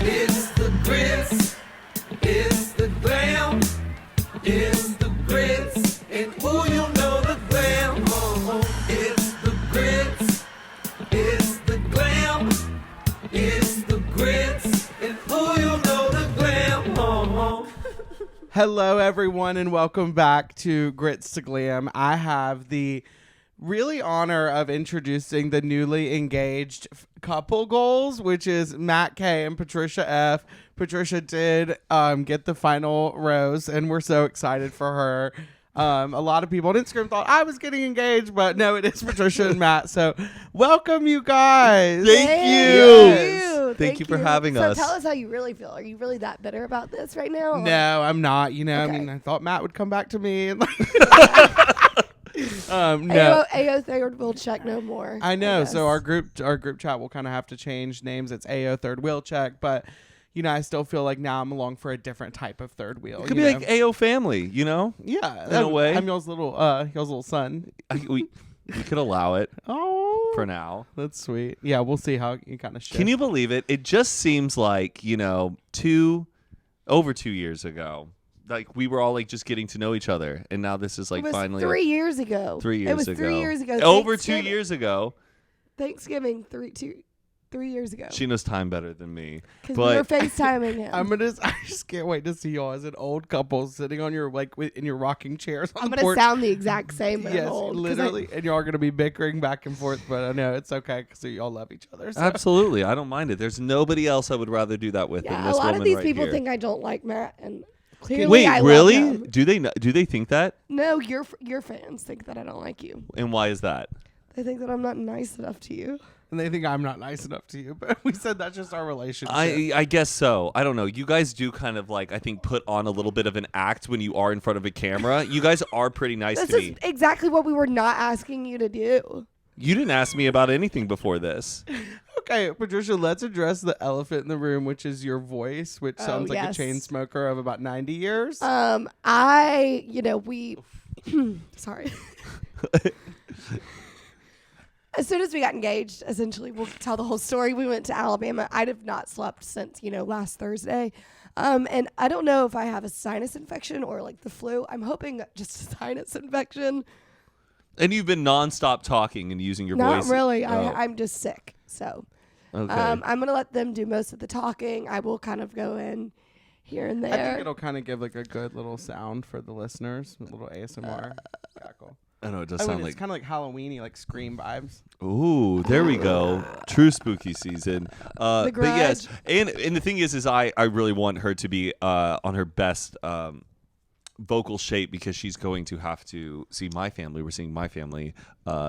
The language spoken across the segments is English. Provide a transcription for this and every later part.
It's the grits, it's the glam, it's the grits, and ooh, you know the glam. It's the grits, it's the glam, it's the grits, and ooh, you know the glam. Hello, everyone, and welcome back to Grits to Glam. I have the really honor of introducing the newly engaged couple goals, which is Matt K and Patricia F. Patricia did get the final rose, and we're so excited for her. A lot of people on Instagram thought I was getting engaged, but no, it is Patricia and Matt. So welcome, you guys. Thank Yes. you for having us. So tell us how you really feel. Are you really that bitter about this right now? or- No, I'm not. You know, Okay. I mean, I thought Matt would come back to me. And no. AO third will check no more. I know. guess. So our group chat will kind of have to change names. It's AO third wheel check, but you know, I still feel like now I'm along for a different type of third wheel. It could you be know? like AO family, you know? Yeah, in a way. I'm y'all's little son. We could allow it Oh, for now. that's sweet. Yeah, we'll see how you kind of shift. Can you believe it? It just seems like, you know, over 2 years ago, like we were all like just getting to know each other. And now this is like it was finally 3 years ago. 3 years It was ago. 3 years ago. Over 2 Thanksgiving. years ago. Thanksgiving, 3 years ago. She knows time better than me. Because we but- were FaceTiming him. I just can't wait to see y'all as an old couple sitting on your in your rocking chairs on I'm the gonna porch. sound the exact same. But I'm Yes, old, 'cause literally, and y'all are gonna be bickering back and forth, but I know it's okay because y'all love each other. So. Absolutely. I don't mind it. There's nobody else I would rather do that with than Yeah, this a lot woman of these right people here. think I don't like Matt, and clearly Wait, I love really? him. Do they think that? No, your fans think that I don't like you. And why is that? They think that I'm not nice enough to you. And they think I'm not nice enough to you, but we said that's just our relationship. I guess so. I don't know. You guys do kind of like, I think, put on a little bit of an act when you are in front of a camera. You guys are pretty nice This to is me. exactly what we were not asking you to do. You didn't ask me about anything before this. Okay, Patricia, let's address the elephant in the room, which is your voice, which sounds like yes. a chain smoker of about 90 years. We sorry. As soon as we got engaged, essentially, we'll tell the whole story. We went to Alabama. I'd have not slept since, last Thursday. And I don't know if I have a sinus infection or like the flu. I'm hoping just a sinus infection. And you've been nonstop talking and using your Not voice. really. Oh, I'm just sick. So okay. I'm going to let them do most of the talking. I will kind of go in here and there. I think it'll kind of give like a good little sound for the listeners, a little ASMR cackle. I know it does I mean, sound it's kind of like Halloweeny, like Scream vibes. Ooh, there we go. True spooky season. The But yes, Grudge. and the thing is I really want her to be on her best vocal shape because she's going to have to see my family. We're seeing my family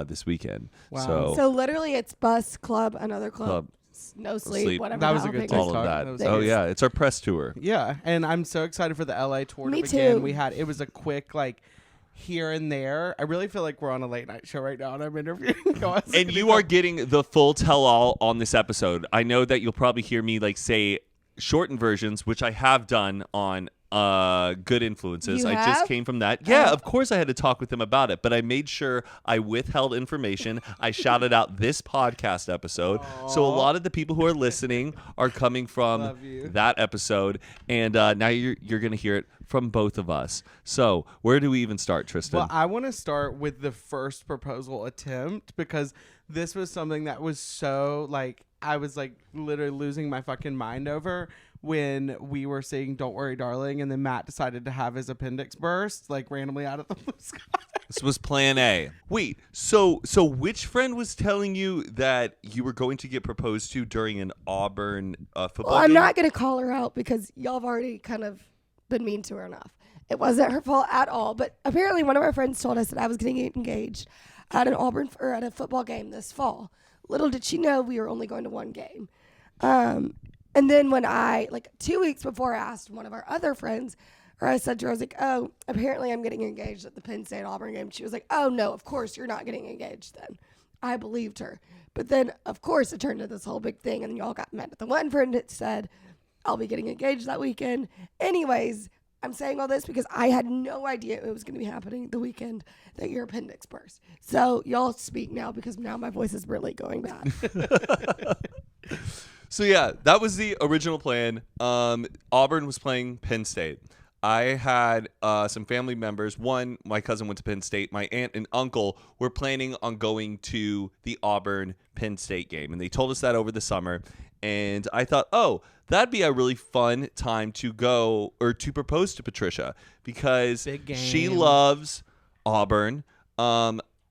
this weekend. Wow. So literally, it's bus, club, another club, Club. no sleep, Sleep. whatever. That was the a hell good thing is. all of TikTok. that. That was Oh nice. yeah, it's our press tour. Yeah, and I'm so excited for the LA tour Me to begin. too. It was a quick like here and there. I really feel like we're on a late night show right now, and I'm interviewing. And you are getting the full tell-all on this episode. I know that you'll probably hear me like say shortened versions, which I have done on Good Influences. You I just have? came from that. Yeah, Oh. of course I had to talk with them about it, but I made sure I withheld information. I shouted out this podcast episode. So a lot of the people who are listening are coming from Love you. that episode, and now you're going to hear it from both of us. So where do we even start, Tristan? Well, I want to start with the first proposal attempt because this was something that was so like I was like literally losing my fucking mind over when we were saying "Don't worry, darling," and then Matt decided to have his appendix burst like randomly out of the blue sky. This was plan A. Wait, so which friend was telling you that you were going to get proposed to during an Auburn football Well, I'm game? not going to call her out because y'all have already kind of been mean to her enough. It wasn't her fault at all. But apparently, one of our friends told us that I was getting engaged at an Auburn or at a football game this fall. Little did she know we were only going to one game. And then when I, like 2 weeks before I asked one of our other friends, or I said to her, I was like, oh, apparently I'm getting engaged at the Penn State Auburn game. She was like, oh, no, of course you're not getting engaged then. I believed her. But then, of course, it turned into this whole big thing, and y'all got mad at the one friend that said, I'll be getting engaged that weekend. Anyways, I'm saying all this because I had no idea it was going to be happening the weekend that your appendix burst. So y'all speak now because now my voice is really going bad. So yeah, that was the original plan. Auburn was playing Penn State. I had some family members. One, my cousin went to Penn State. My aunt and uncle were planning on going to the Auburn Penn State game, and they told us that over the summer. And I thought, oh, that'd be a really fun time to go or to propose to Patricia because Big game. she loves Auburn.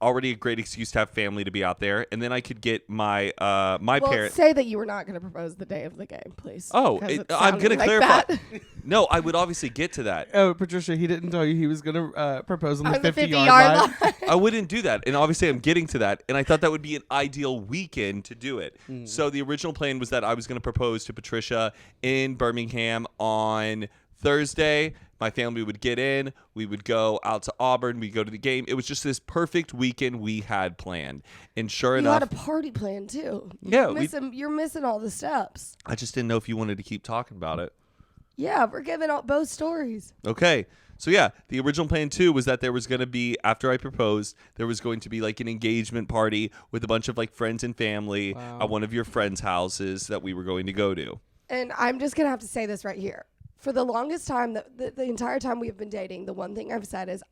Already a great excuse to have family to be out there, and then I could get my Well, parents. say that you were not going to propose the day of the game, please. Oh, 'Cause it I'm sounded gonna like clarify. that. No, I would obviously get to that. Oh, Patricia, he didn't tell you he was going to propose on the On the 50-yard 50-yard line. line. I wouldn't do that, and obviously I'm getting to that, and I thought that would be an ideal weekend to do it. So the original plan was that I was going to propose to Patricia in Birmingham on Thursday. My family would get in. We would go out to Auburn. We'd go to the game. It was just this perfect weekend we had planned. And sure You enough, had a party plan too. Yeah, You're missing all the steps. I just didn't know if you wanted to keep talking about it. Yeah, we're giving out both stories. Okay. So yeah, the original plan too was that there was going to be, after I proposed, there was going to be like an engagement party with a bunch of like friends and family at one of your friends' houses that we were going to go to. And I'm just going to have to say this right here. For the longest time, the entire time we've been dating, the one thing I've said is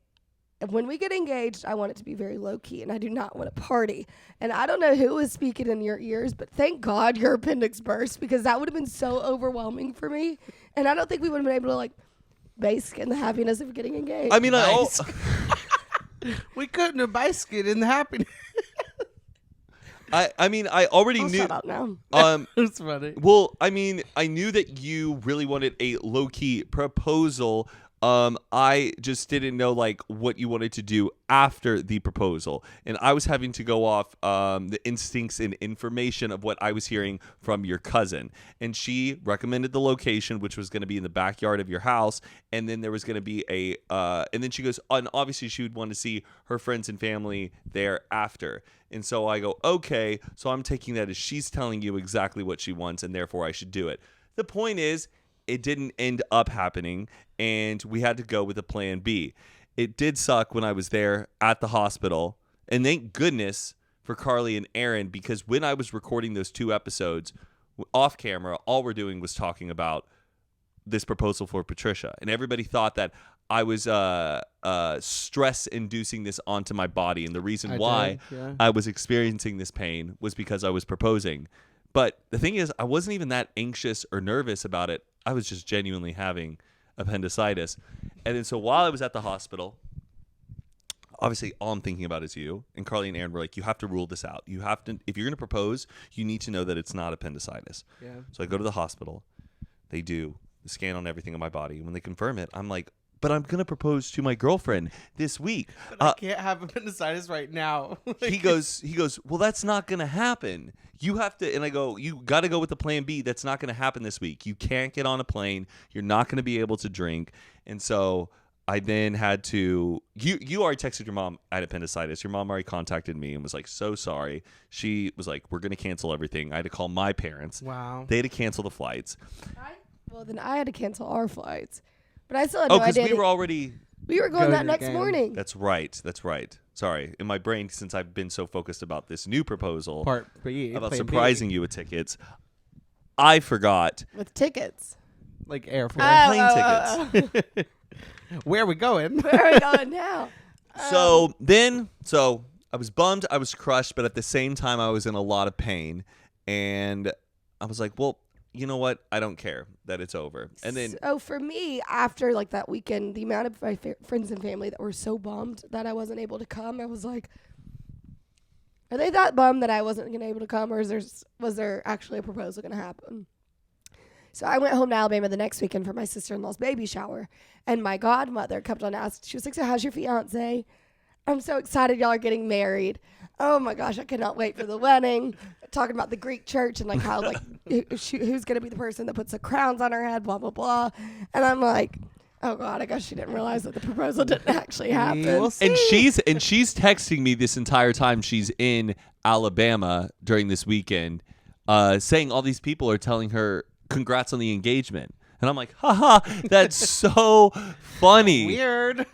when we get engaged, I want it to be very low key and I do not want a party. And I don't know who was speaking in your ears, but thank God your appendix burst because that would have been so overwhelming for me. And I don't think we would have been able to like bask in the happiness of getting engaged. I mean, We couldn't have basket in the happiness. I mean, I already I'll knew. shut up now. It's funny. Well, I mean, I knew that you really wanted a low key proposal. I just didn't know like what you wanted to do after the proposal, and I was having to go off the instincts and information of what I was hearing from your cousin, and she recommended the location, which was going to be in the backyard of your house, and then there was going to be and then she goes, and obviously she would want to see her friends and family there after. And so I go, okay, so I'm taking that as she's telling you exactly what she wants, and therefore I should do it. The point is, it didn't end up happening, and we had to go with a plan B. It did suck when I was there at the hospital, and thank goodness for Carly and Aaron, because when I was recording those 2 episodes off camera, all we're doing was talking about this proposal for Patricia, and everybody thought that I was stress-inducing this onto my body, and the reason why I was experiencing this pain was because I was proposing. But the thing is, I wasn't even that anxious or nervous about it. I was just genuinely having appendicitis. And then so while I was at the hospital, obviously all I'm thinking about is you. And Carly and Aaron were like, you have to rule this out. You have to, if you're going to propose, you need to know that it's not appendicitis. Yeah. So I go to the hospital. They do the scan on everything in my body. When they confirm it, I'm like, but I'm going to propose to my girlfriend this week. But I can't have appendicitis right now. He goes, well, that's not going to happen. You have to, and I go, you got to go with the plan B. That's not going to happen this week. You can't get on a plane. You're not going to be able to drink. And so I then had to, you already texted your mom at appendicitis. Your mom already contacted me and was like, so sorry. She was like, we're going to cancel everything. I had to call my parents. Wow. They had to cancel the flights. Well, then I had to cancel our flights. But I still had no because idea. we were already. We were going Go that to the next game. morning. That's right. Sorry. In my brain, since I've been so focused about this new proposal Part B. about plan B. surprising you with tickets, I forgot. With tickets. Like airfare. Plane tickets. Where are we going? Where are we going now? So I was bummed, I was crushed, but at the same time I was in a lot of pain, and I was like, well, you know what? I don't care that it's over. And then So for me, after like that weekend, the amount of my friends and family that were so bummed that I wasn't able to come, I was like, are they that bummed that I wasn't going to able to come, or was there actually a proposal going to happen? So I went home to Alabama the next weekend for my sister-in-law's baby shower, and my godmother kept on asking. She was like, so how's your fiance? I'm so excited y'all are getting married. Oh my gosh, I cannot wait for the wedding. Talking about the Greek church and like how like who's going to be the person that puts the crowns on her head, blah, blah, blah. And I'm like, oh God, I guess she didn't realize that the proposal didn't actually happen. We'll see. and she's texting me this entire time she's in Alabama during this weekend, saying all these people are telling her congrats on the engagement. And I'm like, haha, that's so funny. Weird.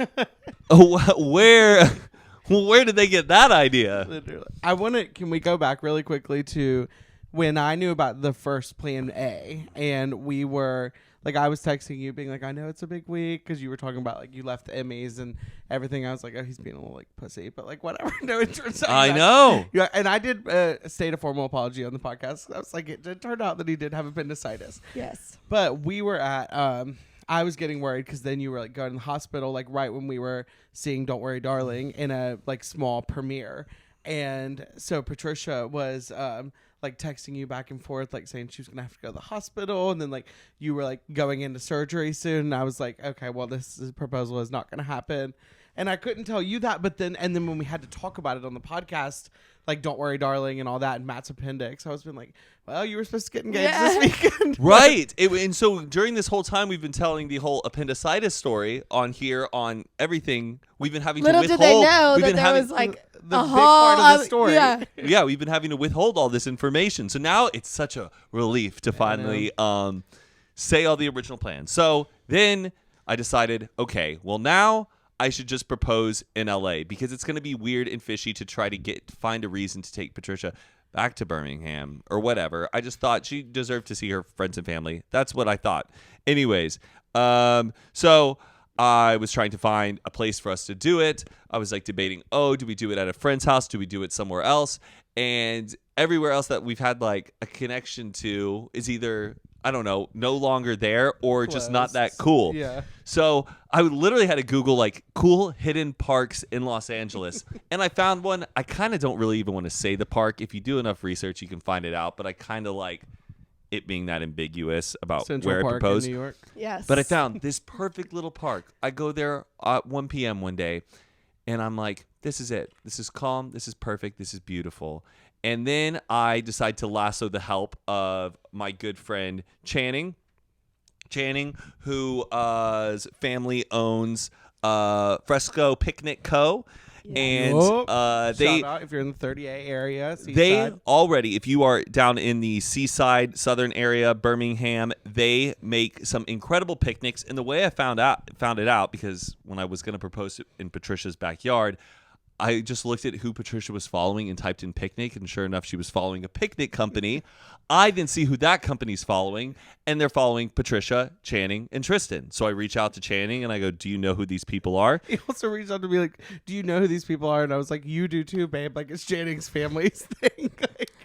Where did they get that idea? Literally. Can we go back really quickly to when I knew about the first plan A, and we were like, I was texting you being like, I know it's a big week because you were talking about like you left the Emmys and everything. I was like, oh, he's being a little like pussy, but like whatever. No, it turns out I know. Yeah, and I did state a formal apology on the podcast. I was like, it turned out that he did have appendicitis. Yes. But we were at I was getting worried because then you were like going to the hospital like right when we were seeing Don't Worry Darling in a like small premiere. And so Patricia was like texting you back and forth, like saying she was gonna have to go to the hospital, and then like you were like going into surgery soon. And I was like, okay, well this proposal is not gonna happen. And I couldn't tell you that, but then when we had to talk about it on the podcast, like Don't Worry Darling and all that and Matt's appendix, I was been like, well, you were supposed to get engaged this weekend. Right. And so during this whole time, we've been telling the whole appendicitis story on here on everything. We've been having Little to did withhold. they know we've that been there having, was like the a big whole part of the other- story. Yeah. yeah, we've been having to withhold all this information. So now it's such a relief to finally say all the original plans. So then I decided, okay, well now I should just propose in LA because it's going to be weird and fishy to try to find a reason to take Patricia back to Birmingham or whatever. I just thought she deserved to see her friends and family. That's what I thought. Anyways, so I was trying to find a place for us to do it. I was like debating, do we do it at a friend's house? Do we do it somewhere else? And everywhere else that we've had like a connection to is either, I don't know, no longer there or just not that cool. Yeah. So I literally had to Google like cool hidden parks in Los Angeles. And I found one. I kind of don't really even want to say the park. If you do enough research, you can find it out. But I kind of like it being that ambiguous about Central where Park I proposed. in New York. Yes. But I found this perfect little park. I go there at 1 p.m. one day, and I'm like, this is it. This is calm. This is perfect. This is beautiful. And then I decide to lasso the help of my good friend Channing, whose family owns Fresco Picnic Co. And they Shout out if you're in the 30A area. they Seaside. already, if you are down in the seaside southern area, Birmingham, they make some incredible picnics. And the way I found it out because when I was going to propose in Patricia's backyard, I just looked at who Patricia was following and typed in picnic, and sure enough, she was following a picnic company. I then see who that company's following, and they're following Patricia, Channing, and Tristan. So I reach out to Channing, and I go, do you know who these people are? He also reached out to me like, do you know who these people are? And I was like, you do too, babe. Like, it's Janning's family's thing.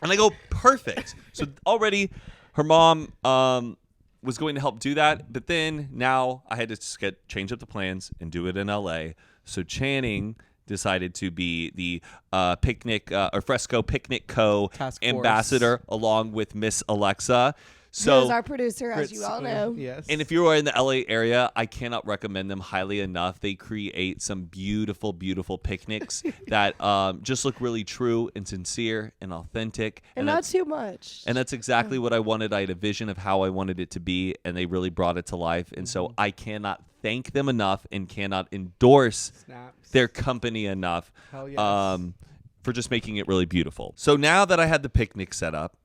And I go, perfect. So already her mom was going to help do that, but then now I had to change up the plans and do it in LA. So Channing decided to be the picnic or Fresco Picnic Co. Task force. ambassador along with Miss Alexa. Who's So our producer, as you all know. Yes. and if you are in the LA area, I cannot recommend them highly enough. They create some beautiful, beautiful picnics that just look really true and sincere and authentic. And not that's- too much. and that's exactly what I wanted. I had a vision of how I wanted it to be, and they really brought it to life. And so I cannot thank them enough and cannot endorse Snaps. their company enough Hell yes. for just making it really beautiful. So now that I had the picnic set up,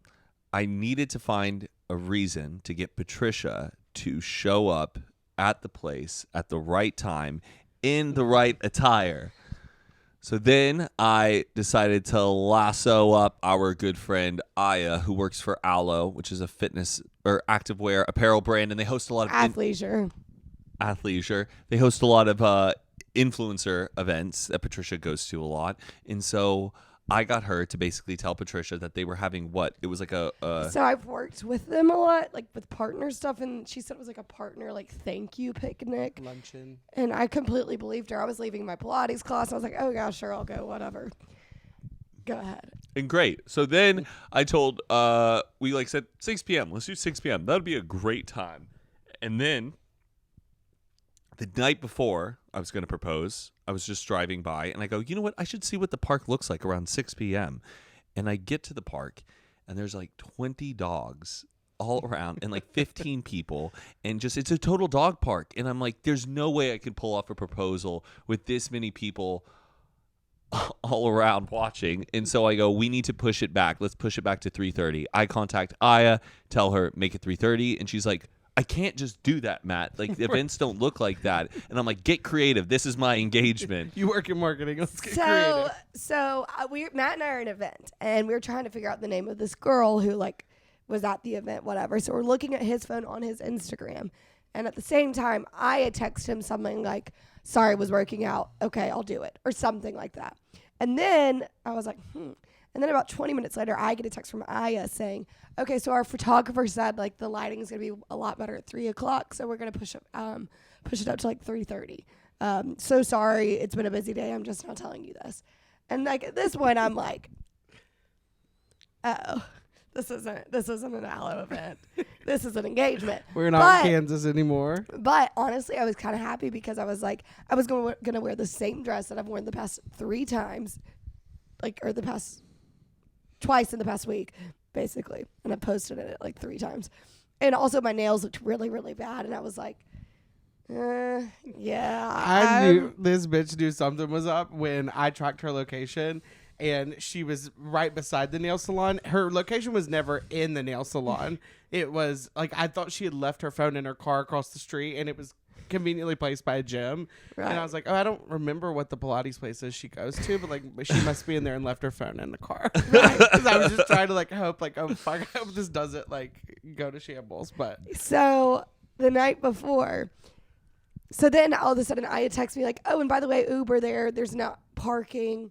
I needed to find a reason to get Patricia to show up at the place at the right time in the right attire. So then I decided to lasso up our good friend Aya, who works for Alo, which is a fitness or activewear apparel brand, and they host a lot of Athleisure. athleisure. They host a lot of influencer events that Patricia goes to a lot, and so I got her to basically tell Patricia that they were having it was like a So I've worked with them a lot, like with partner stuff, and she said it was like a partner, like thank you picnic. Luncheon. And I completely believed her. I was leaving my Pilates class. I was like, oh yeah, sure, I'll go, whatever. Go ahead. and great. So then I told we like said 6 p.m. Let's do 6 p.m. That'd be a great time. And then the night before I was going to propose, I was just driving by and I go, you know what? I should see what the park looks like around 6 p.m. And I get to the park and there's like 20 dogs all around and like 15 people and just it's a total dog park. And I'm like, there's no way I could pull off a proposal with this many people all around watching. And so I go, we need to push it back. Let's push it back to 3:30. I contact Aya, tell her make it 3:30, and she's like, I can't just do that, Matt. Like, the events don't look like that. And I'm like, get creative. This is my engagement. You work in marketing. Let's get creative. Matt and I are at an event, and we were trying to figure out the name of this girl who like was at the event, whatever. So we're looking at his phone on his Instagram, and at the same time, I had texted him something like, "Sorry, was working out. Okay, I'll do it," or something like that. And then I was like, And then about 20 minutes later, I get a text from Aya saying, "Okay, so our photographer said like the lighting is gonna be a lot better at 3:00, so we're gonna push it up to like 3:30. So sorry, it's been a busy day. I'm just not telling you this." And like at this point, I'm like, "Oh, this isn't an Aloe event. This is an engagement." We're not in Kansas anymore. But honestly, I was kind of happy because I was like, I was gonna wear the same dress that I've worn the past 3 times, twice in the past week, basically. And I posted it like 3 times. And also my nails looked really, really bad. And I was like, yeah. I knew this bitch knew something was up when I tracked her location, and she was right beside the nail salon. Her location was never in the nail salon. It was like, I thought she had left her phone in her car across the street, and it was conveniently placed by a gym. Right. And I was like, oh, I don't remember what the Pilates place is she goes to, but she must be in there and left her phone in the car. Right. Because I was just trying to like hope, like, oh fuck, I hope this doesn't like go to shambles. But so the night before, so then all of a sudden Aya texts me like, "Oh, and by the way, Uber there's not parking,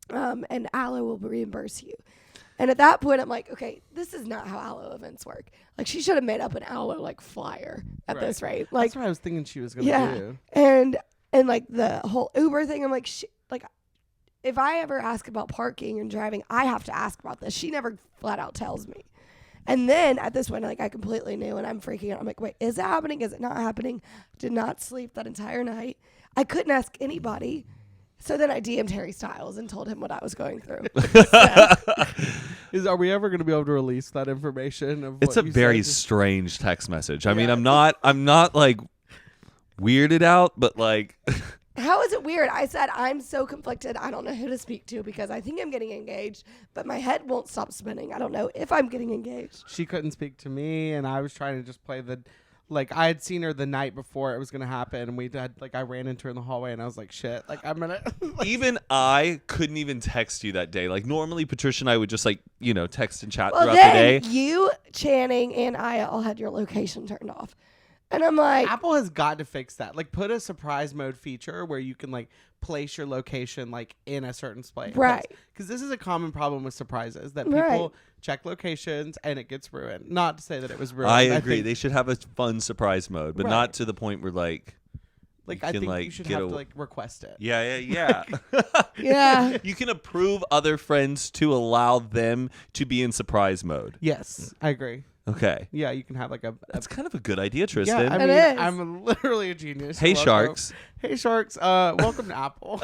and Aloe will reimburse you." And at that point, I'm like, okay, this is not how Aloe events work. Like, she should have made up an Aloe like flyer at this rate. Like, that's what I was thinking she was gonna do. And like the whole Uber thing, I'm like, if I ever ask about parking and driving, I have to ask about this. She never flat out tells me. And then at this point, like, I completely knew, and I'm freaking out. I'm like, wait, is it happening? Is it not happening? Did not sleep that entire night. I couldn't ask anybody. So then I DM'd Harry Styles and told him what I was going through. Are we ever going to be able to release that information? Of It's what a you very said? strange text message. I mean, Yeah. I'm not like weirded out, but like How is it weird? I said, I'm so conflicted. I don't know who to speak to because I think I'm getting engaged, but my head won't stop spinning. I don't know if I'm getting engaged. She couldn't speak to me, and I was trying to just play like, I had seen her the night before it was going to happen, and I ran into her in the hallway, and I was like, shit, like, I'm going to... even I couldn't even text you that day. Like, normally Patricia and I would just like, text and chat Well, throughout the day. then you, Channing, and Aya all had your location turned off. And I'm like, Apple has got to fix that. Like, put a surprise mode feature where you can, like, place your location, like, in a certain place. Right. Because this is a common problem with surprises, that people Right. check locations and it gets ruined. Not to say that it was ruined. I agree. think, They should have a fun surprise mode, but Right. not to the point where like like, you I can, think like, you should get have to, a- like, request it. yeah. yeah. You can approve other friends to allow them to be in surprise mode. Yes, I agree. Okay. Yeah, you can have, like, a That's kind of a good idea, Tristan. yeah, I It mean, is. I'm literally a genius. Hey, You're welcome. Sharks. Hey, Sharks. Welcome to Apple.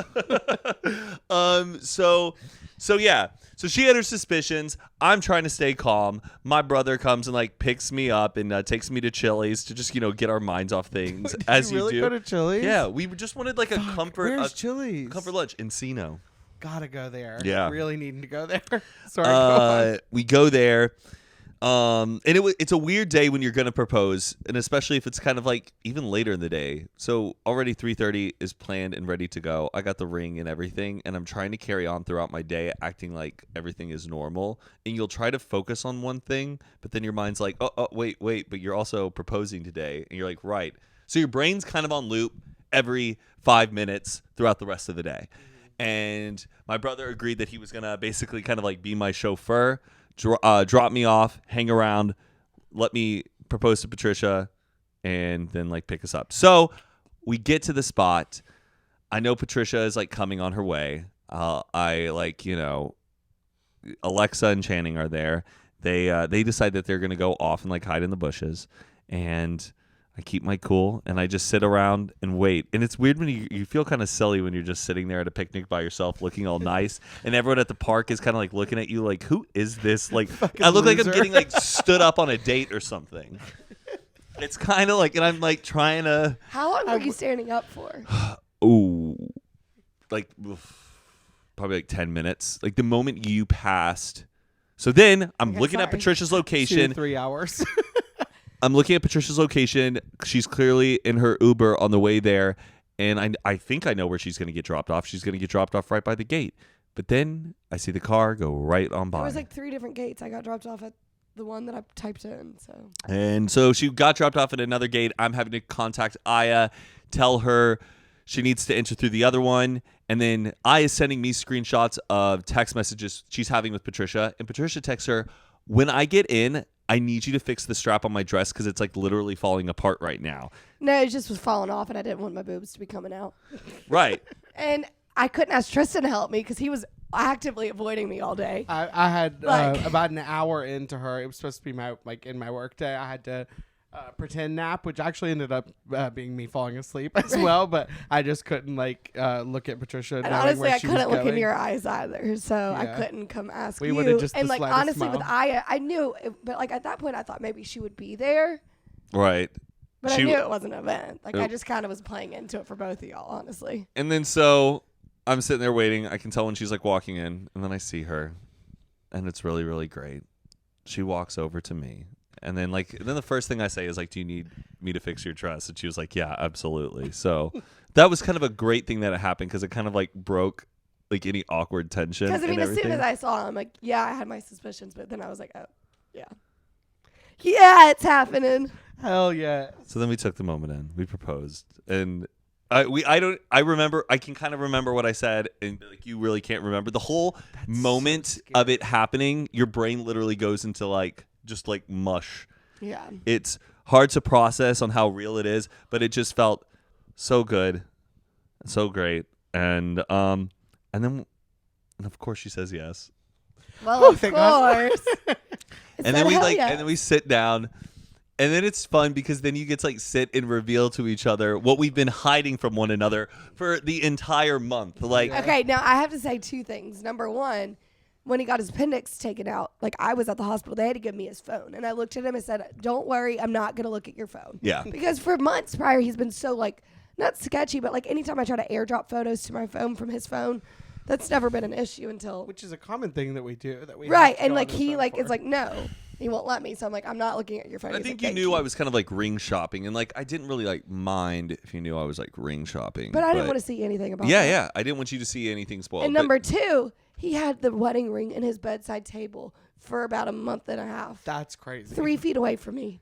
So yeah. So she had her suspicions. I'm trying to stay calm. My brother comes and like picks me up and takes me to Chili's to just get our minds off things Did as you really do. go to Chili's? Yeah, we just wanted like a comfort Where's Chili's? comfort lunch. Encino. Gotta go there. Yeah. Really needing to go there. Sorry. Go on. We go there. And it's a weird day when you're gonna propose, and especially if it's kind of like even later in the day. So already 3:30 is planned and ready to go. I got the ring and everything, and I'm trying to carry on throughout my day, acting like everything is normal. And you'll try to focus on one thing, but then your mind's like, oh, wait, but you're also proposing today, and you're like, right. So your brain's kind of on loop every 5 minutes throughout the rest of the day. And my brother agreed that he was gonna basically kind of like be my chauffeur. Drop me off, hang around, let me propose to Patricia, and then like pick us up. So we get to the spot. I know Patricia is like coming on her way. Alexa and Channing are there. They decide that they're gonna go off and like hide in the bushes, and I keep my cool and I just sit around and wait. And it's weird when you feel kind of silly when you're just sitting there at a picnic by yourself looking all nice, and everyone at the park is kind of like looking at you like, who is this? Like, I look like I'm loser. getting like stood up on a date or something. It's kind of like, and I'm like trying to, How long were you standing up for? probably like 10 minutes. Like the moment you passed. So then I'm Okay, looking at sorry. Patricia's 2 location. to 3 hours. I'm looking at Patricia's location. She's clearly in her Uber on the way there, and I think I know where she's going to get dropped off. She's going to get dropped off right by the gate. But then I see the car go right on by. There was like 3 different gates. I got dropped off at the one that I typed in. And so she got dropped off at another gate. I'm having to contact Aya, tell her she needs to enter through the other one. And then Aya is sending me screenshots of text messages she's having with Patricia. And Patricia texts her, when I get in, I need you to fix the strap on my dress because it's like literally falling apart right now. No, it just was falling off, and I didn't want my boobs to be coming out. Right. And I couldn't ask Tristan to help me because he was actively avoiding me all day. I had Like- about an hour into her. It was supposed to be my in my work day. I had to pretend nap, which actually ended up being me falling asleep as well. But I just couldn't look at Patricia. And knowing honestly, where I she was couldn't look going. in your eyes either, so I Yeah. couldn't come ask We you. would've just and the like slightest honestly, with smile. Aya, I knew, but like at that point, I thought maybe she would be there, Right. but She- I knew it wasn't an event. Like I Oop. just kind of was playing into it for both of y'all, honestly. And then so I'm sitting there waiting. I can tell when she's like walking in, and then I see her, and it's really, really great. She walks over to me, and then the first thing I say is like, "Do you need me to fix your dress?" And she was like, "Yeah, absolutely." So that was kind of a great thing that it happened because it kind of like broke like any awkward tension. Because I mean, and as soon everything. as I saw him, like, yeah, I had my suspicions, but then I was like, oh, yeah, it's happening. Hell yeah. So then we took the moment in. We proposed, and I can kind of remember what I said, and like you really can't remember the whole moment scary. of it happening. Your brain literally goes into like just like mush. Yeah. It's hard to process on how real it is, but it just felt so good, so great, and then of course she says yes. Well, Oh, of thank God. course. And then and then we sit down, and then it's fun because then you get to like sit and reveal to each other what we've been hiding from one another for the entire month. Like, Okay, now I have to say 2 things. Number 1, when he got his appendix taken out, like I was at the hospital, they had to give me his phone. And I looked at him and said, don't worry, I'm not going to look at your phone. yeah, Because for months prior, he's been so like, not sketchy, but like anytime I try to airdrop photos to my phone from his phone, that's never been an issue until. Which is a common thing that we do. That we Right. have to And go like on his he phone like for. is like, no, he won't let me. So I'm like, I'm not looking at your phone. I He's think like, you "Thank knew I was kind of like ring shopping, and like I didn't really like mind if you knew I was like ring shopping. But I didn't want to see anything about Yeah, that. yeah, I didn't want you to see anything spoiled. And but- number 2, he had the wedding ring in his bedside table for about a month and a half, That's crazy. 3 feet away from me.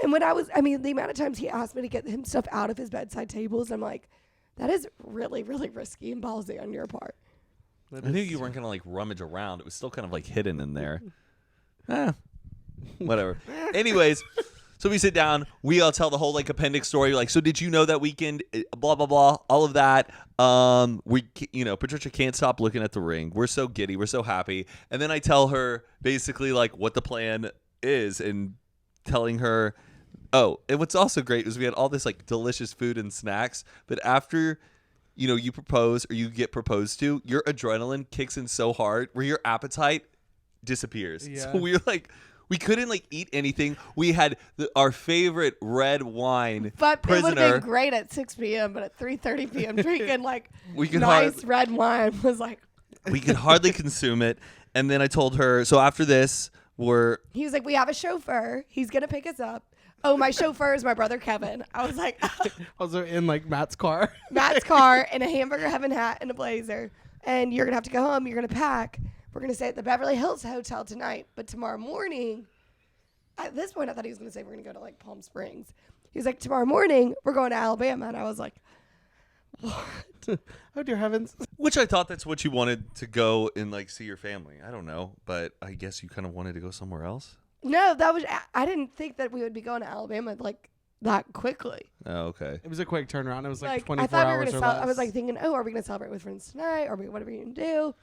And when the amount of times he asked me to get him stuff out of his bedside tables, I'm like, that is really, really risky and ballsy on your part. That I knew is- you weren't gonna like rummage around. It was still kind of like hidden in there. Whatever. Anyways, so we sit down. We all tell the whole like appendix story. Like, so did you know that weekend? Blah blah blah. All of that. Patricia can't stop looking at the ring. We're so giddy. We're so happy. And then I tell her basically like what the plan is, and telling her. Oh, and what's also great is we had all this like delicious food and snacks, but after you propose or you get proposed to, your adrenaline kicks in so hard where your appetite disappears. Yeah. So we couldn't like eat anything. We had our favorite red wine But it would have prisoner. been great at 6 p.m., but at 3:30 p.m. drinking like We could nice red wine was like, We could hardly consume it. And then I told her, so after this, he was like, we have a chauffeur. He's going to pick us up. Oh, my chauffeur is my brother Kevin. I was like, Also in like Matt's car. Matt's car and a hamburger heaven hat and a blazer. And you're going to have to go home. You're going to pack. We're going to stay at the Beverly Hills Hotel tonight. But tomorrow morning, at this point, I thought he was going to say we're going to go to like Palm Springs. He was like, tomorrow morning, we're going to Alabama. And I was like, Oh dear heavens. which I thought that's what you wanted to go and like see your family. I don't know, but I guess you kind of wanted to go somewhere else. no, I didn't think that we would be going to Alabama like that quickly. Oh, okay. It was a quick turnaround. It was like 24 I thought we were hours going or to less. I was like thinking, oh, are we going to celebrate with friends tonight? Or what are we going to do?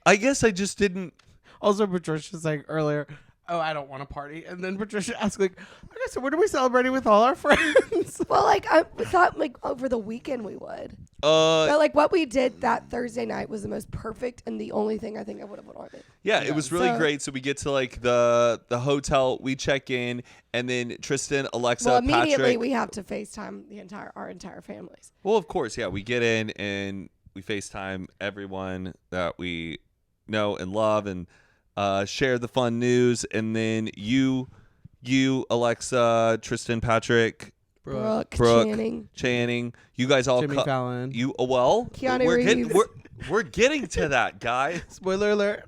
I guess I just didn't. Also, Patricia's like earlier, oh, I don't want to party. And then Patricia asked, like, okay, so when are we celebrating with all our friends? Well, like I thought like over the weekend we would. But like what we did that Thursday night was the most perfect and the only thing I think I would have wanted. Yeah, it was really So- great. So we get to like the hotel, we check in, and then Tristan, Alexa, Well, immediately Patrick. we have to FaceTime our entire families. Well, of course, yeah. We get in and we FaceTime everyone that we know and love, and share the fun news. And then you You, Alexa, Tristan, Patrick, Brooke, Brooke, Channing. you guys all Jimmy Fallon. You well, Keanu we're Reeves. we're getting to that, guys. Spoiler alert.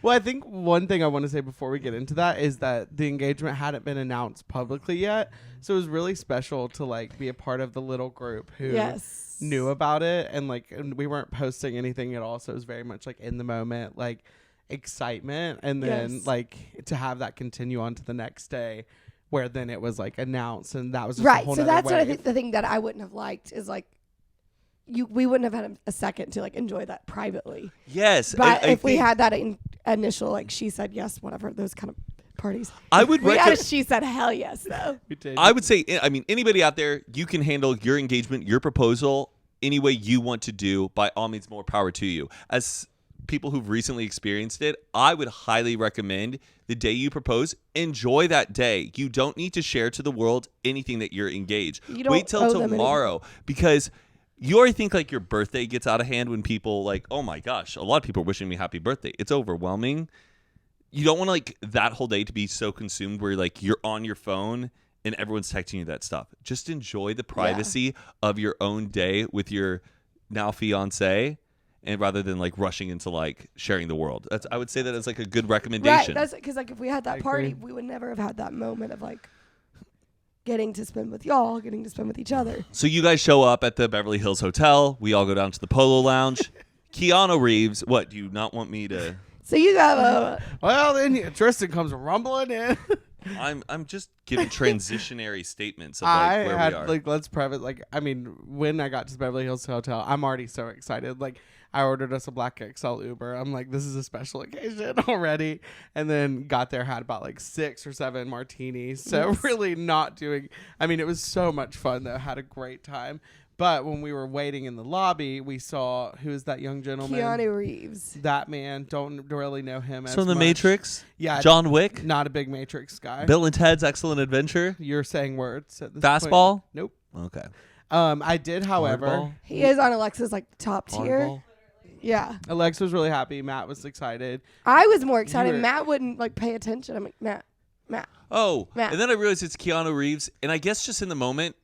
Well, I think one thing I want to say before we get into that is that the engagement hadn't been announced publicly yet. So it was really special to like be a part of the little group who Yes. knew about it, and we weren't posting anything at all. So it was very much like in the moment, like excitement, and then Yes. like to have that continue on to the next day where then it was like announced, and that was just a Right. whole So nother that's what I wave. think. The thing that I wouldn't have liked is like, we wouldn't have had a second to like enjoy that privately. Yes, But and I if we think had that initial like she said yes, whatever those kind of parties, I would we had recommend. a she said hell yes though. We did. I would say, I mean, anybody out there, you can handle your engagement, your proposal, any way you want to do. By all means, more power to you. As people who've recently experienced it, I would highly recommend the day you propose, enjoy that day. You don't need to share to the world anything that you're engaged. You don't Wait till owe them tomorrow, because you already think like your birthday gets out of hand when people like, oh my gosh, a lot of people are wishing me happy birthday. It's overwhelming. You don't want like that whole day to be so consumed where like you're on your phone and everyone's texting you that stuff. Just enjoy the privacy of your own day with your now fiance, and rather than like rushing into like sharing the world. That's, I would say that as like a good Right. recommendation. That's because like if we had that I party, agree. we would never have had that moment of like getting to spend with y'all, getting to spend with each other. So you guys show up at the Beverly Hills Hotel. We all go down to the Polo Lounge. Keanu Reeves. What, do you not want me to? So you have a Well, then Tristan comes rumbling in. I'm just giving transitionary statements of like where we are. like, let's preface, like, I mean, when I got to the Beverly Hills Hotel, I'm already so excited. Like, I ordered us a Black XL Uber. I'm like, this is a special occasion already. And then got there, had about like 6 or 7 martinis. So Yes. really not doing, I mean, it was so much fun though. Had a great time. But when we were waiting in the lobby, we saw, who is that young gentleman? Keanu Reeves. That man. Don't really know him as From The much. Matrix. Yeah. John Wick. Not a big Matrix guy. Bill and Ted's Excellent Adventure. You're saying words at this Fastball? point. Nope. Okay. I did, however. Hardball? He is on Alexa's like top tier. Hardball? Yeah. Alexa was really happy. Matt was excited. I was more excited. were- Matt wouldn't like pay attention. I'm like, Matt. Oh, Matt. and then I realized it's Keanu Reeves, and I guess just in the moment,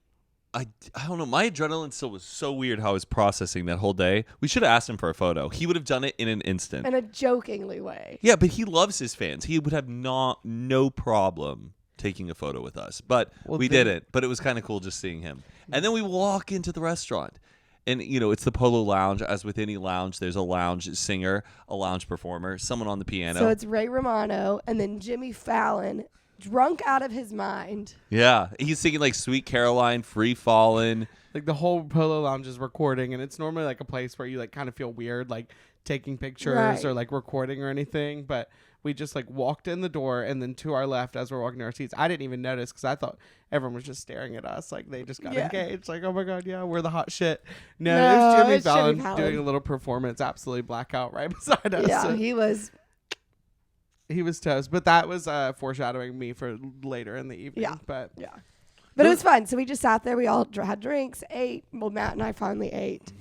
I don't know. My adrenaline still was so weird how I was processing that whole day. We should have asked him for a photo. He would have done it in an instant. In a jokingly way. Yeah, but he loves his fans. He would have no problem taking a photo with us. But Well, we then- didn't. But it was kind of cool just seeing him. And then we walk into the restaurant. And, you know, it's the Polo Lounge. As with any lounge, there's a lounge singer, a lounge performer, someone on the piano. So it's Ray Romano and then Jimmy Fallon, drunk out of his mind. Yeah. He's singing like Sweet Caroline, Free Fallin'. Like the whole Polo Lounge is recording, and it's normally like a place where you like kind of feel weird, like taking pictures Right. or like recording or anything. But we just like walked in the door, and then to our left as we're walking to our seats, I didn't even notice because I thought everyone was just staring at us, like they just got Yeah. engaged. Like, oh my god, yeah, we're the hot shit. No, No, it was Jimmy it's Jimmy Fallon Fallon. doing a little performance, absolutely blackout right beside us. Yeah, So he was. he was toast, but that was foreshadowing me for later in the evening. Yeah. But Yeah. But it was fun. So we just sat there. We all had drinks, ate. Well, Matt and I finally ate.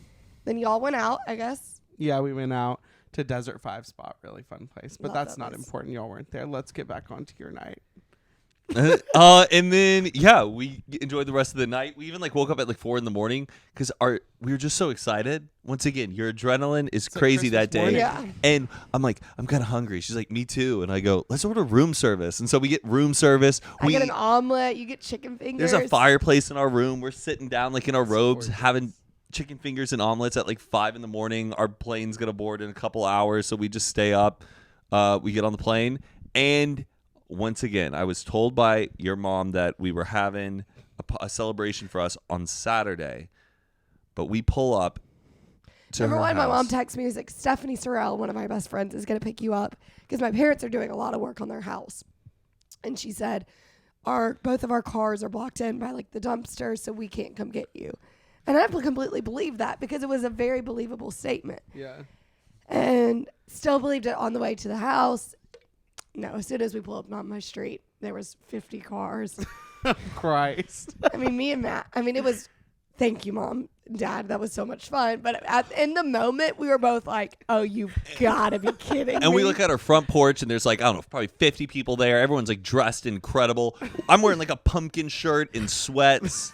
Then y'all went out, I guess. yeah, we went out to Desert 5 spot, really fun place. But Love that's that not place. important. Y'all weren't there. Let's get back onto your night. And then we enjoyed the rest of the night. We even like woke up at like 4 a.m. because we were just so excited. Once again, your adrenaline is like crazy that Christmas day. morning. Yeah. And I'm like, I'm kind of hungry. She's like, me too. And I go, let's order room service. And so we get room service. I get an omelet. You get chicken fingers. There's a fireplace in our room. We're sitting down like in our robes, gorgeous. having chicken fingers and omelets at like 5 a.m. Our plane's gonna board in a couple hours, so we just stay up. We get on the plane, and once again, I was told by your mom that we were having a celebration for us on Saturday, but we pull up to Number her one, my house. mom texts me, was like, Stephanie Sorrell, one of my best friends, is going to pick you up because my parents are doing a lot of work on their house. And she said, both of our cars are blocked in by like the dumpster, so we can't come get you. And I completely believed that because it was a very believable statement. Yeah. And still believed it on the way to the house. No, as soon as we pulled up on my street, there was 50 cars. Christ. I mean, me and Matt, it was thank you, Mom, Dad. That was so much fun. But in the moment, we were both like, oh, you've got to be kidding me. And we look at our front porch, and there's like, I don't know, probably 50 people there. Everyone's like dressed incredible. I'm wearing like a pumpkin shirt and sweats.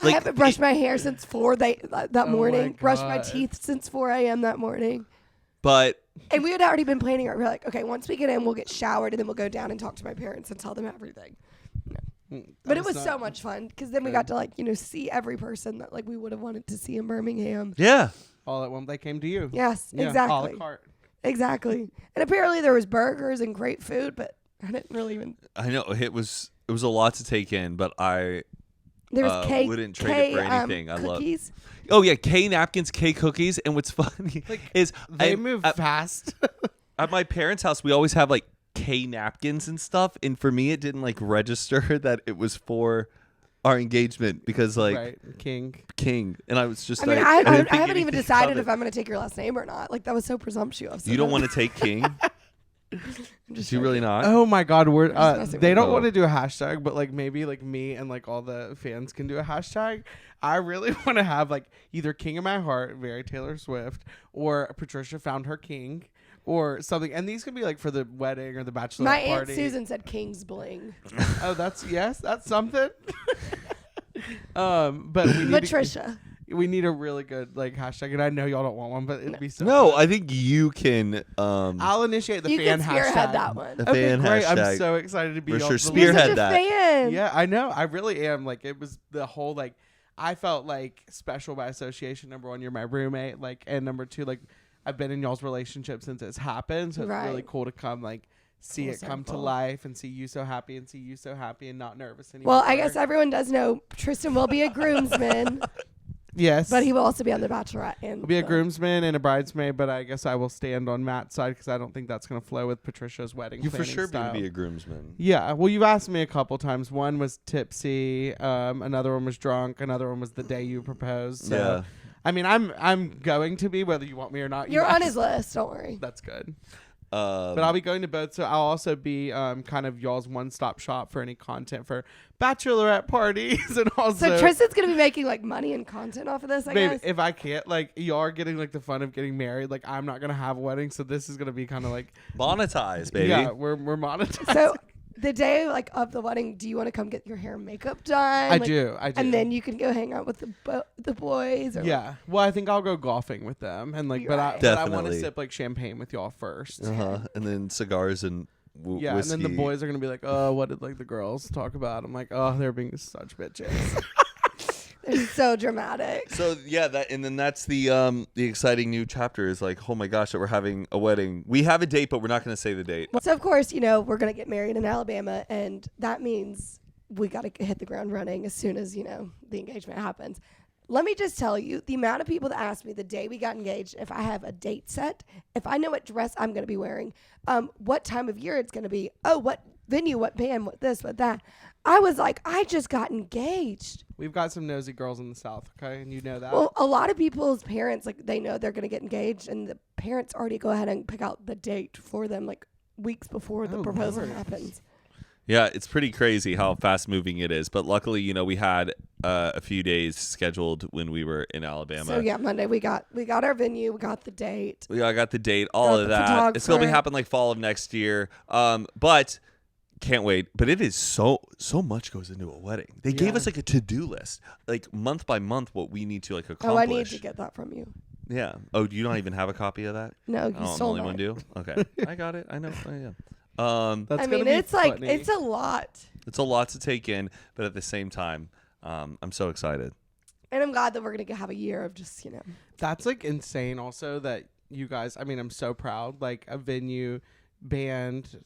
I haven't brushed my hair since 4 that morning. my Brushed my God. teeth since 4 a.m. that morning. But And we had already been planning it. We're like, okay, once we get in, we'll get showered, and then we'll go down and talk to my parents and tell them everything. But it was so much fun because then we got to see every person that we would have wanted to see in Birmingham. yeah, All at once they came to you. Yes, Yeah, a la exactly. carte. Exactly. And apparently there was burgers and great food, but I didn't really even. I know it was a lot to take in, but I There was cake. wouldn't trade it for anything. I love. cookies. Oh yeah, K napkins, K cookies, and what's funny is They move fast. at my parents' house. We always have like K napkins and stuff, and for me, it didn't register that it was for our engagement because right, King. King, and I was just. I mean, like, I didn't think haven't even anything decided of if it. I'm going to take your last name or not. That was so presumptuous. You don't want to take King? Do you really not? Oh my God, we're messing they with don't you. want to do a hashtag, but maybe me and all the fans can do a hashtag. I really want to have either King of My Heart, very Taylor Swift, or Patricia found her king, or something. And these could be for the wedding or the bachelorette My Aunt party. Susan said King's Bling. Oh, that's something. But we need Patricia. we need a really good hashtag, and I know y'all don't want one, but it'd be so. No, fun. I think you can. I'll initiate the You fan can spearhead hashtag. that one. The Okay, fan great. I'm hashtag. so excited to be For y'all's sure. the You're leader. such Spearhead a that. fan. Yeah, I know. I really am. It was the whole I felt special by association. Number one, you're my roommate. And number two, I've been in y'all's relationship since it's happened. So it's really Right. cool to come see Full it come to circle. life and see you so happy and not nervous anymore. Well, I guess everyone does know Tristan will be a groomsman, yes, but he will also be on The Bachelorette. And will be a the- groomsman and a bridesmaid, but I guess I will stand on Matt's side because I don't think that's going to flow with Patricia's wedding. You for planning sure style. going to be a groomsman. Yeah, well, you've asked me a couple times. One was tipsy, another one was drunk, another one was the day you proposed. So, Yeah. I mean, I'm going to be whether you want me or not. You You're on asked. his list. Don't worry. That's good. But I'll be going to both, so I'll also be kind of y'all's one-stop shop for any content for bachelorette parties and also. So Tristan's gonna be making money and content off of this. I Babe, guess. if I can't, y'all are getting the fun of getting married. I'm not gonna have a wedding, so this is gonna be kind of monetize, baby. yeah, we're monetized. So the day of the wedding, do you want to come get your hair and makeup done? I do. And then you can go hang out with the boys. Or Yeah. Well, I think I'll go golfing with them, and You're but right. I want to Definitely. sip champagne with y'all first. And then cigars and Yeah, whiskey. and then the boys are gonna be like, "Oh, what did the girls talk about?" I'm like, "Oh, they're being such bitches." They're so dramatic. So yeah, that's the exciting new chapter is oh my gosh that we're having a wedding. We have a date, but we're not going to say the date. So of course, we're gonna get married in Alabama, and that means we got to hit the ground running as soon as the engagement happens. Let me just tell you, the amount of people that asked me the day we got engaged if I have a date set, if I know what dress I'm going to be wearing, what time of year it's going to be, oh, what venue, what band, what this, what that. I was like, I just got engaged. We've got some nosy girls in the South, okay, and you know that. Well, a lot of people's parents, they know they're going to get engaged, and the parents already go ahead and pick out the date for them, weeks before the Oh, proposal Lord. happens. Yeah, it's pretty crazy how fast moving it is. But luckily, we had a few days scheduled when we were in Alabama. So yeah, Monday we got our venue, we got the date. I got the date, all Got of the that. It's gonna be photographer. happen fall of next year. But can't wait. But it is so much goes into a wedding. They gave Yeah. us a to-do list, month by month, what we need to accomplish. Oh, I need to get that from you. Yeah. Oh, do you not even have a copy of that? No, you Oh, I'm the stole only mine. one do. Okay, I got it. I know. Yeah. That's I gonna mean, be it's funny. it's a lot. It's a lot to take in, but at the same time, I'm so excited. And I'm glad that we're going to have a year of just, That's insane. Also, that you guys. I mean, I'm so proud. A venue, band,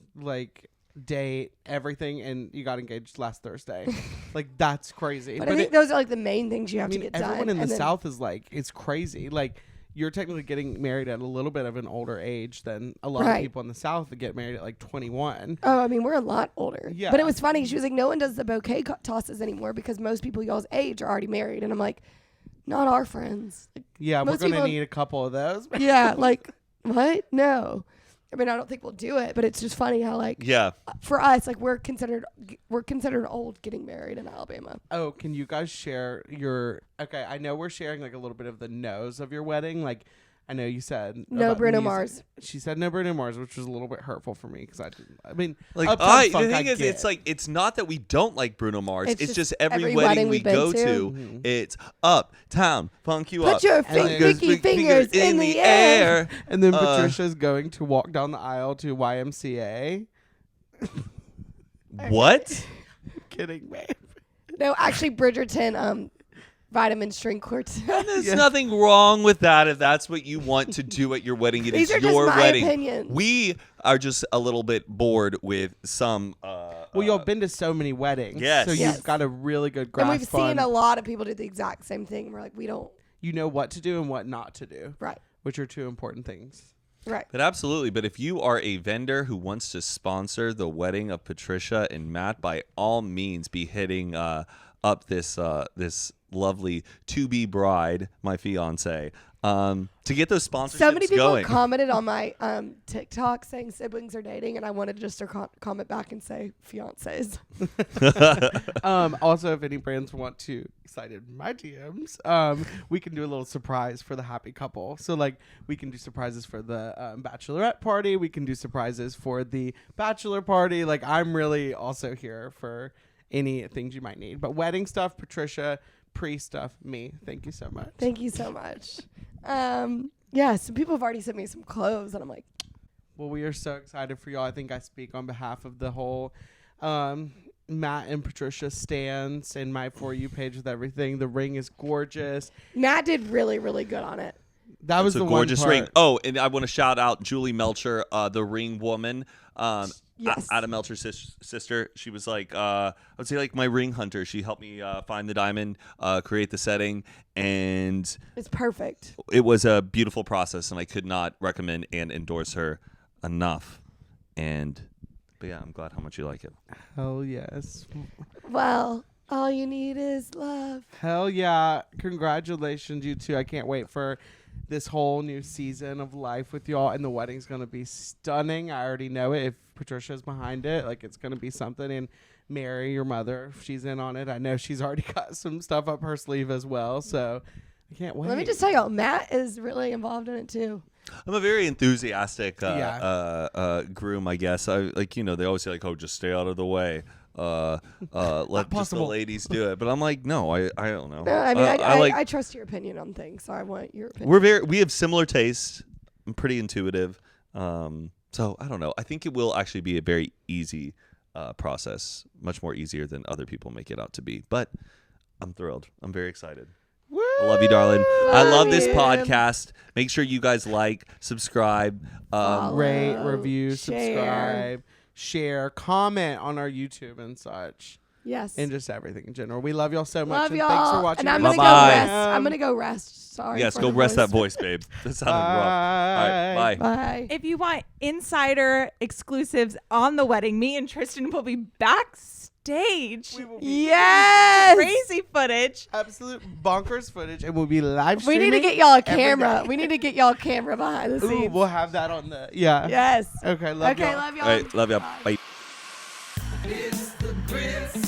date, everything, and you got engaged last Thursday. That's crazy. But I think those are the main things you have I mean, to get done. everyone in the and then- South is it's crazy. You're technically getting married at a little bit of an older age than a lot of Right. people in the South that get married at 21. Oh, I mean, we're a lot older. Yeah. But it was funny. She was like, no one does the bouquet tosses anymore because most people y'all's age are already married. And I'm like, not our friends. Yeah, Most we're gonna people- need a couple of those. Yeah, what? No. I mean, I don't think we'll do it, but it's just funny how like Yeah. for us, like we're considered old getting married in Alabama. Oh, can you guys share your? Okay, I know we're sharing like a little bit of the no's of your wedding. Like, I know you said No about Bruno music. Mars. She said no Bruno Mars, which was a little bit hurtful for me because I didn't. I mean, Like Uptown the Funk, thing I is, get. it's like it's not that we don't like Bruno Mars. It's It's just just every every wedding wedding we we've been go to. to, it's Uptown Funk you Put up. your And then it pinky goes fingers in the air. And then Uh, Patricia's going to walk down the aisle to YMCA. What? Kidding, babe. No, actually, Bridgerton, vitamin string quartet. There's Yeah. nothing wrong with that if that's what you want to do at your wedding. It These is are just your my wedding. opinions. We are just a little bit bored with some. Well, y'all been to so many weddings, Yes. so Yes. you've got a really good And grasp we've seen on. a lot of people do the exact same thing. And we're like, we don't. You know what to do and what not to do, Right. which are two important things. Right. But absolutely. But if you are a vendor who wants to sponsor the wedding of Patricia and Matt, by all means, be hitting up this this lovely to-be bride, my fiance, to get those sponsorships So many people going. commented on my TikTok saying siblings are dating, and I wanted just to comment back and say fiancés. Also, if any brands want to slide in my DMs, we can do a little surprise for the happy couple. So, like, we can do surprises for the bachelorette party. We can do surprises for the bachelor party. Like, I'm really also here for any things you might need. But wedding stuff, Patricia. Pre-stuff, me. Thank you so much. Thank you so much. Yeah, some people have already sent me some clothes, and I'm like, Well, we are so excited for y'all. I think I speak on behalf of the whole Matt and Patricia stands and my For You page with everything. The ring is gorgeous. Matt did really, really good on it. That was It's a the gorgeous one part. ring. Oh, and I want to shout out Julie Melcher, the ring woman. Yes. Adam Melcher's sister. She was like, I would say like my ring hunter. She helped me find the diamond, create the setting, and It's perfect. it was a beautiful process. And I could not recommend and endorse her enough. But yeah, I'm glad how much you like it. Hell yes. Well, all you need is love. Hell yeah. Congratulations, you two. I can't wait for this whole new season of life with y'all. And the wedding's going to be stunning. I already know it. If Patricia's behind it, like, it's going to be something. And Mary, your mother, if she's in on it, I know she's already got some stuff up her sleeve as well. So I can't wait. Let me just tell y'all, Matt is really involved in it too. I'm a very enthusiastic Yeah. groom, I guess. I like, they always say like, "Oh, just stay out of the way. Let just the possible. ladies do it." But I'm like, no, I don't know. No, I mean, like. I trust your opinion on things, so I want your opinion. We have similar tastes. I'm pretty intuitive. So I don't know. I think it will actually be a very easy process, much more easier than other people make it out to be. But I'm thrilled. I'm very excited. Woo! I love you, darling. I Love love this you. podcast. Make sure you guys like, subscribe. Follow. Rate, review, Share. subscribe, share, comment on our YouTube and such. Yes. And just everything in general. We love y'all so much. Love and y'all. thanks for watching. And I'm gonna go Bye-bye. rest. I'm gonna go rest. Sorry. Yes, for go the rest that voice. voice, babe. That sounded rough. All right, bye. Bye. If you want insider exclusives on the wedding, me and Tristan will be backstage. We will be Yes. Crazy footage. absolute bonkers footage, and we'll be live We streaming. need to get y'all a every camera. day. We need to get y'all a camera behind the Ooh, scenes. we'll have that on the Yes. Okay, love Okay. y'all. Love y'all. All right, love you. Bye. It's the Grits.